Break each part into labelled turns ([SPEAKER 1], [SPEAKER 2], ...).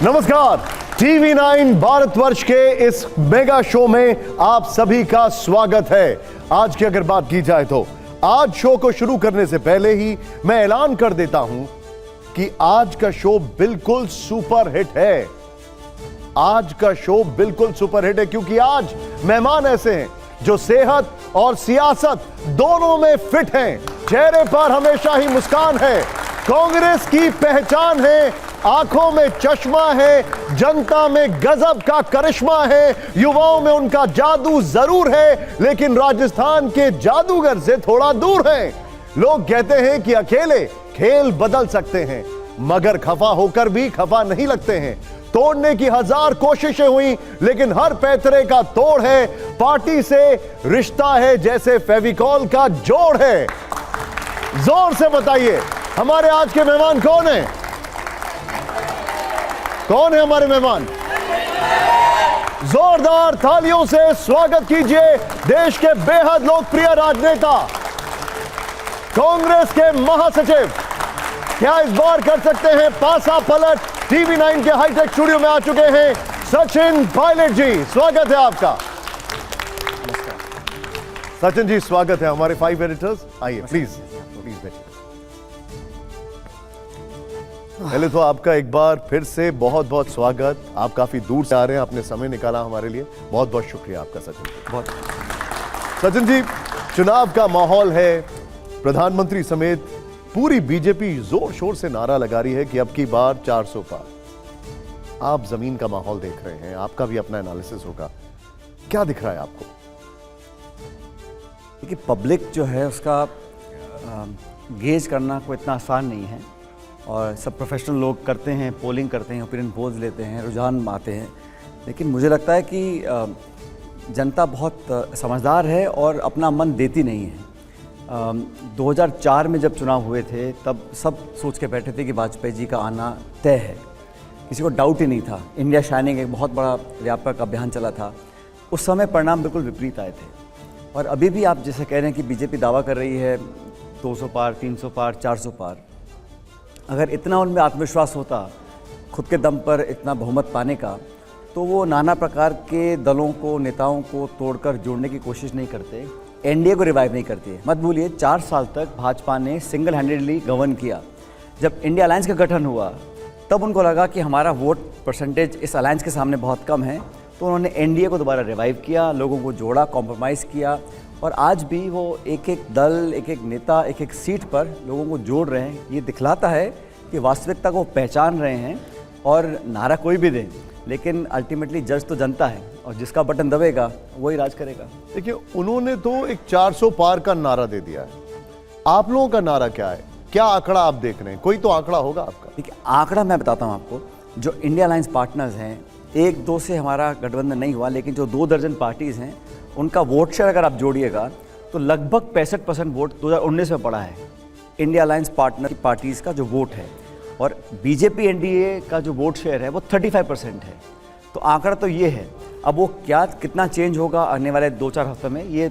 [SPEAKER 1] नमस्कार, टीवी 9 भारतवर्ष के इस मेगा शो में आप सभी का स्वागत है। आज की अगर बात की जाए तो आज शो को शुरू करने से पहले ही मैं ऐलान कर देता हूं कि आज का शो बिल्कुल सुपर हिट है। आज का शो बिल्कुल सुपर हिट है क्योंकि आज मेहमान ऐसे हैं जो सेहत और सियासत दोनों में फिट हैं। चेहरे पर हमेशा ही मुस्कान है, कांग्रेस की पहचान है, आंखों में चश्मा है, जनता में गजब का करिश्मा है, युवाओं में उनका जादू जरूर है लेकिन राजस्थान के जादूगर से थोड़ा दूर हैं। लोग कहते हैं कि अकेले खेल बदल सकते हैं मगर खफा होकर भी खफा नहीं लगते हैं। तोड़ने की 1000 कोशिशें हुई लेकिन हर पैतरे का तोड़ है। पार्टी से रिश्ता है जैसे फेविकॉल का जोड़ है। जोर से बताइए हमारे आज के मेहमान कौन है? कौन है हमारे मेहमान? जोरदार तालियों से स्वागत कीजिए देश के बेहद लोकप्रिय राजनेता, कांग्रेस के महासचिव, क्या इस बार कर सकते हैं पासा पलट, टीवी 9 के हाईटेक स्टूडियो में आ चुके हैं सचिन पायलट जी। स्वागत है आपका। सचिन जी स्वागत है। हमारे 5 एडिटर्स आइए प्लीज बैठिए। पहले तो आपका एक बार फिर से बहुत बहुत स्वागत। आप काफी दूर से आ रहे हैं, आपने समय निकाला हमारे लिए, बहुत बहुत शुक्रिया आपका सचिन। सचिन जी, चुनाव का माहौल है, प्रधानमंत्री समेत पूरी बीजेपी जोर शोर से नारा लगा रही है कि अब की बार 400 पार। आप जमीन का माहौल देख रहे हैं, आपका भी अपना एनालिसिस होगा, क्या दिख रहा है आपको?
[SPEAKER 2] देखिए, पब्लिक जो है उसका गेज करना कोई इतना आसान नहीं है और सब प्रोफेशनल लोग करते हैं, पोलिंग करते हैं, ओपिनियन पोल्स लेते हैं, रुझान आते हैं, लेकिन मुझे लगता है कि जनता बहुत समझदार है और अपना मन देती नहीं है। 2004 में जब चुनाव हुए थे तब सब सोच के बैठे थे कि वाजपेयी जी का आना तय है, किसी को डाउट ही नहीं था। इंडिया शाइनिंग एक बहुत बड़ा व्यापक अभियान चला था, उस समय परिणाम बिल्कुल विपरीत आए थे। और अभी भी आप जैसे कह रहे हैं कि बीजेपी दावा कर रही है 200 पार, 300 पार, 400 पार, अगर इतना उनमें आत्मविश्वास होता खुद के दम पर इतना बहुमत पाने का, तो वो नाना प्रकार के दलों को, नेताओं को तोड़कर जोड़ने की कोशिश नहीं करते, एनडीए को रिवाइव नहीं करती है। मत भूलिए 4 साल तक भाजपा ने सिंगल हैंडेडली गवर्न किया। जब इंडिया अलायंस का गठन हुआ तब उनको लगा कि हमारा वोट परसेंटेज इस अलायंस के सामने बहुत कम है, तो उन्होंने एनडीए को दोबारा रिवाइव किया, लोगों को जोड़ा, कॉम्प्रोमाइज़ किया और आज भी वो एक एक दल, एक एक नेता, एक एक सीट पर लोगों को जोड़ रहे हैं। ये दिखलाता है कि वास्तविकता को पहचान रहे हैं और नारा कोई भी दे लेकिन अल्टीमेटली जज तो जनता है और जिसका बटन दबेगा वही राज करेगा।
[SPEAKER 1] देखिए, उन्होंने तो एक 400 पार का नारा दे दिया है, आप लोगों का नारा क्या है? क्या आंकड़ा आप देख रहे हैं? कोई तो आंकड़ा होगा आपका।
[SPEAKER 2] देखिए, आंकड़ा मैं बताता हूँ आपको। जो इंडिया अलायंस पार्टनर्स हैं, 1-2 से हमारा गठबंधन नहीं हुआ, लेकिन जो 2 दर्जन पार्टीज़ हैं उनका वोट शेयर अगर आप जोड़िएगा तो लगभग 65% वोट 2019 में पड़ा है इंडिया अलायंस पार्टनर पार्टीज़ का जो वोट है, और बीजेपी एनडीए का जो वोट शेयर है वो 35% है। तो आंकड़ा तो ये है। अब वो क्या कितना चेंज होगा आने वाले 2-4 हफ्ते में, ये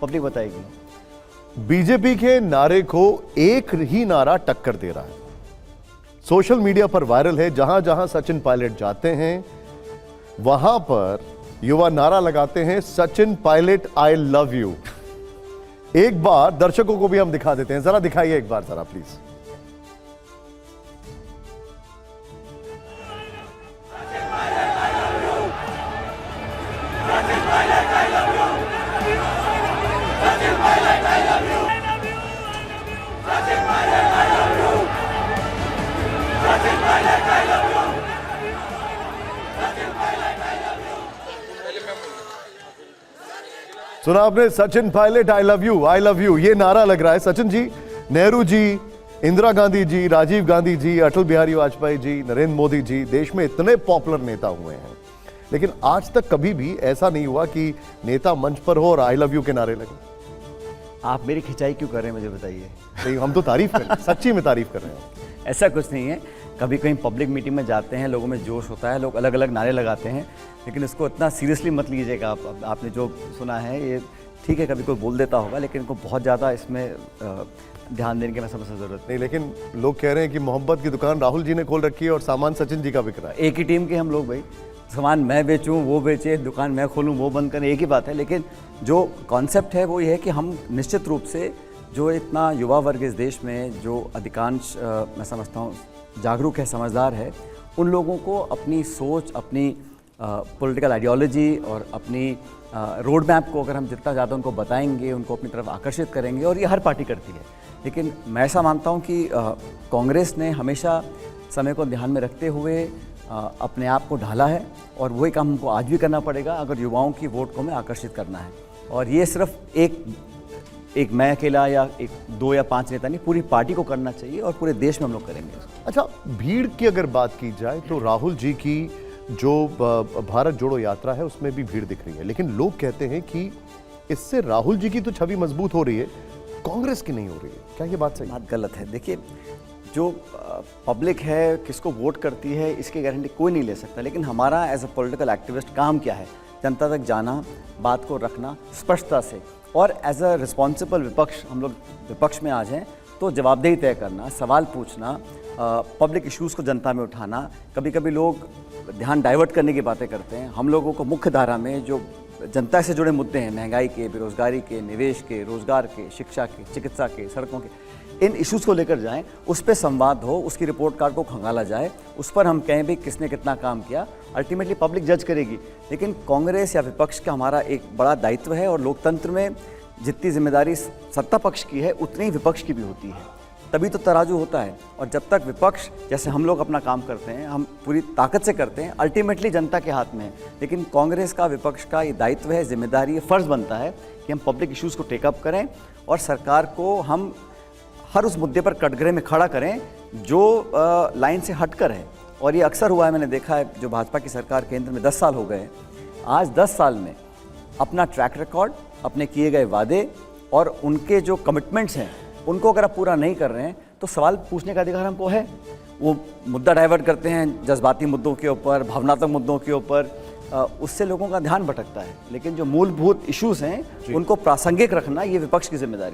[SPEAKER 2] पब्लिक बताएगी।
[SPEAKER 1] बीजेपी के नारे को एक ही नारा टक्कर दे रहा है, सोशल मीडिया पर वायरल है। जहां जहां सचिन पायलट जाते हैं वहां पर युवा नारा लगाते हैं, Sachin Pilot I love you. एक बार दर्शकों को भी हम दिखा देते हैं, जरा दिखाइए एक बार जरा प्लीज। सुना आपने, Sachin Pilot I love you, I love you, ये नारा लग रहा है। सचिन जी, नेहरू जी, इंदिरा गांधी जी, राजीव गांधी जी, अटल बिहारी वाजपेयी जी, नरेंद्र मोदी जी देश में इतने पॉपुलर नेता हुए हैं, लेकिन आज तक कभी भी ऐसा नहीं हुआ कि नेता मंच पर हो और आई लव यू के नारे लगे।
[SPEAKER 2] आप मेरी खिंचाई क्यों कर रहे हैं मुझे बताइए?
[SPEAKER 1] नहीं, हम तो तारीफ कर रहे हैं, सच्ची में तारीफ कर रहे हैं।
[SPEAKER 2] ऐसा कुछ नहीं है। कभी कहीं पब्लिक मीटिंग में जाते हैं, लोगों में जोश होता है, लोग अलग अलग नारे लगाते हैं, लेकिन इसको इतना सीरियसली मत लीजिएगा। आपने जो सुना है ये ठीक है, कभी कोई बोल देता होगा, लेकिन इनको बहुत ज़्यादा इसमें ध्यान देने की मैं समझता ज़रूरत
[SPEAKER 1] नहीं, लेकिन लोग कह रहे हैं कि मोहब्बत की दुकान राहुल जी ने खोल रखी है और सामान सचिन जी का बिक रहा है।
[SPEAKER 2] एक ही टीम के हम लोग भाई, सामान मैं बेचूं वो बेचे, दुकान मैं खोलूं वो बंद करें, एक ही बात है। लेकिन जो कॉन्सेप्ट है वो ये है कि हम निश्चित रूप से जो इतना युवा वर्ग इस देश में जो अधिकांश मैं समझता हूँ जागरूक है, समझदार है, उन लोगों को अपनी सोच, अपनी पॉलिटिकल आइडियोलॉजी और अपनी रोड मैप को अगर हम जितना ज़्यादा उनको बताएंगे, उनको अपनी तरफ आकर्षित करेंगे, और ये हर पार्टी करती है। लेकिन मैं ऐसा मानता हूँ कि कांग्रेस ने हमेशा समय को ध्यान में रखते हुए अपने आप को ढाला है, और वही काम हमको आज भी करना पड़ेगा अगर युवाओं की वोट को हमें आकर्षित करना है। और ये सिर्फ एक मैं अकेला या एक 2 या 5 नेता नहीं, पूरी पार्टी को करना चाहिए और पूरे देश में हम लोग करेंगे।
[SPEAKER 1] अच्छा, भीड़ की अगर बात की जाए तो राहुल जी की जो भारत जोड़ो यात्रा है उसमें भी भीड़ दिख रही है, लेकिन लोग कहते हैं कि इससे राहुल जी की तो छवि मजबूत हो रही है, कांग्रेस की नहीं हो रही है। क्या ये बात सही है?
[SPEAKER 2] बात गलत है। देखिए, जो पब्लिक है किसको वोट करती है इसकी गारंटी कोई नहीं ले सकता, लेकिन हमारा एज अ पॉलिटिकल एक्टिविस्ट काम क्या है? जनता तक जाना, बात को रखना स्पष्टता से, और एज अ रिस्पॉन्सिबल विपक्ष, हम लोग विपक्ष में आज हैं तो जवाबदेही तय करना, सवाल पूछना, पब्लिक इश्यूज़ को जनता में उठाना। कभी कभी लोग ध्यान डाइवर्ट करने की बातें करते हैं। हम लोगों को मुख्य धारा में जो जनता से जुड़े मुद्दे हैं, महंगाई के, बेरोजगारी के, निवेश के, रोजगार के, शिक्षा के, चिकित्सा के, सड़कों के, इन इश्यूज़ को लेकर जाएं, उस पर संवाद हो, उसकी रिपोर्ट कार्ड को खंगाला जाए, उस पर हम कहें भी किसने कितना काम किया, अल्टीमेटली पब्लिक जज करेगी। लेकिन कांग्रेस या विपक्ष का हमारा एक बड़ा दायित्व है, और लोकतंत्र में जितनी जिम्मेदारी सत्ता पक्ष की है उतनी ही विपक्ष की भी होती है, तभी तो तराजू होता है। और जब तक विपक्ष, जैसे हम लोग अपना काम करते हैं, हम पूरी ताकत से करते हैं, अल्टीमेटली जनता के हाथ में है। लेकिन कांग्रेस का, विपक्ष का ये दायित्व है, जिम्मेदारी है, फ़र्ज़ बनता है कि हम पब्लिक इश्यूज़ को टेकअप करें और सरकार को हम हर उस मुद्दे पर कटघरे में खड़ा करें जो लाइन से हटकर है। और ये अक्सर हुआ है, मैंने देखा है, जो भाजपा की सरकार केंद्र में 10 साल हो गए, आज 10 साल में अपना ट्रैक रिकॉर्ड, अपने किए गए वादे और उनके जो कमिटमेंट्स हैं उनको अगर आप पूरा नहीं कर रहे हैं तो सवाल पूछने का अधिकार हमको है। वो मुद्दा डाइवर्ट करते हैं जज्बाती मुद्दों के ऊपर, भावनात्मक मुद्दों के ऊपर, उससे लोगों का ध्यान भटकता है। लेकिन जो मूलभूत इश्यूज़ हैं उनको प्रासंगिक रखना, ये विपक्ष की जिम्मेदारी है।